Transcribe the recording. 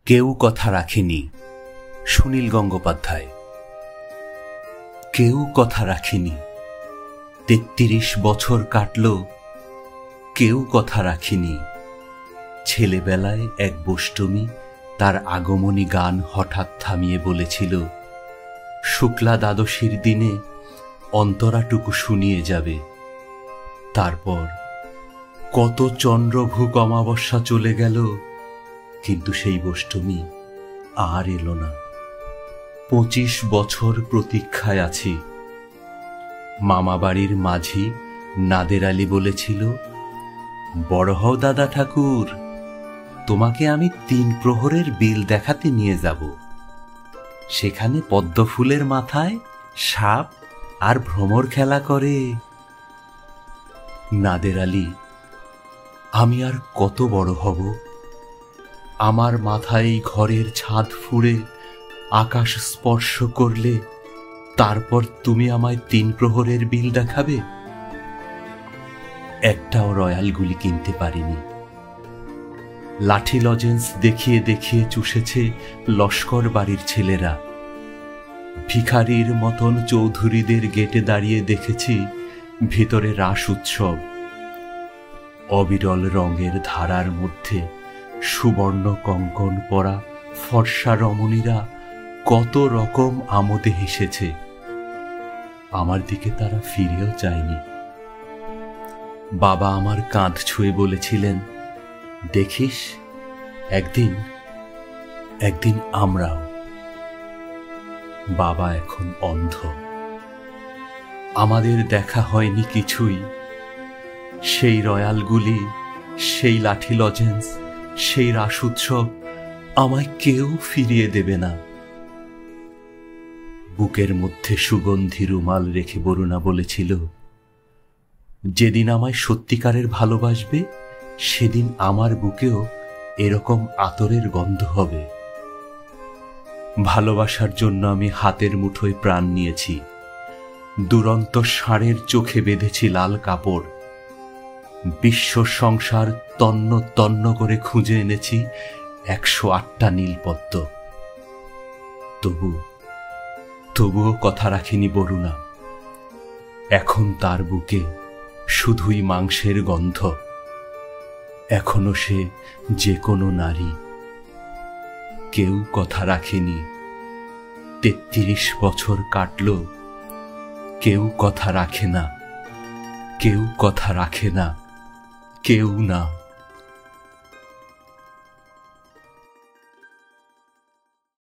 কেউ কথা রাখেনি। সুনীল গঙ্গোপাধ্যায়। কেউ কথা রাখেনি। ৩৩ বছর কাটল, কেউ কথা রাখেনি। ছেলেবেলায় এক বষ্টমী তার আগমনী গান হঠাৎ থামিয়ে বলেছিল, শুক্লা দ্বাদশীর দিনে অন্তরাটুকু শুনিয়ে যাবে। তারপর কত চন্দ্রভূক অমাবস্যা চলে গেল, কিন্তু সেই বষ্টমী আর এলো না। ২৫ বছর প্রতীক্ষায় আছি। মামাবাড়ির মাঝি নাদের আলী বলেছিল, বড় হও দাদা ঠাকুর, তোমাকে আমি ৩ প্রহরের বিল দেখাতে নিয়ে যাব। সেখানে পদ্মফুলের মাথায় সাপ আর ভ্রমর খেলা করে। নাদের আলী, আমি আর কত বড় হব? আমার মাথায় ঘরের ছাদ ফুঁড়ে আকাশ স্পর্শ করলে তারপর তুমি আমায় ৩ প্রহরের বিল দেখাবে? একটাও রয়্যাল গুলি কিনতে পারিনি। লাঠি লজেন্স দেখিয়ে দেখিয়ে চুষেছে লস্কর বাড়ির ছেলেরা। ভিখারির মতন চৌধুরীদের গেটে দাঁড়িয়ে দেখেছি ভিতরে রাস উৎসব। অবিরল রঙের ধারার মধ্যে সুবর্ণ কঙ্কণ পরা ফর্সা রমণীরা কত রকম আমোদে হেসেছে। আমার দিকে তারা ফিরেও চায়নি। বাবা আমার কাঁধ ছুঁয়ে বলেছিলেন, দেখিস একদিন একদিন আমরাও। বাবা এখন অন্ধ। আমাদের দেখা হয়নি কিছুই। সেই রয়্যালগুলি, সেই লাঠি লজেন্স, সেই রাস উৎসব আমায় কেউ ফিরিয়ে দেবে না। বুকের মধ্যে সুগন্ধি রুমাল রেখে বরুণা বলেছিল, যেদিন আমায় সত্যিকারের ভালোবাসবে সেদিন আমার বুকেও এরকম আতরের গন্ধ হবে। ভালোবাসার জন্য আমি হাতের মুঠোয় প্রাণ নিয়েছি। দুরন্ত ষাঁড়ের চোখে বেঁধেছি লাল কাপড়। বিশ্ব সংসার তন্ন তন্ন করে খুঁজে এনেছি ১০৮টা নীলপদ্ম। তবুও কথা রাখিনি বরুণা। এখন তার বুকে শুধুই মাংসের গন্ধ। এখনো সে যে কোনো নারী। কেউ কথা রাখেনি। ৩৩ বছর কাটল, কেউ কথা রাখে না। কেউ কথা রাখে না। কেউ না।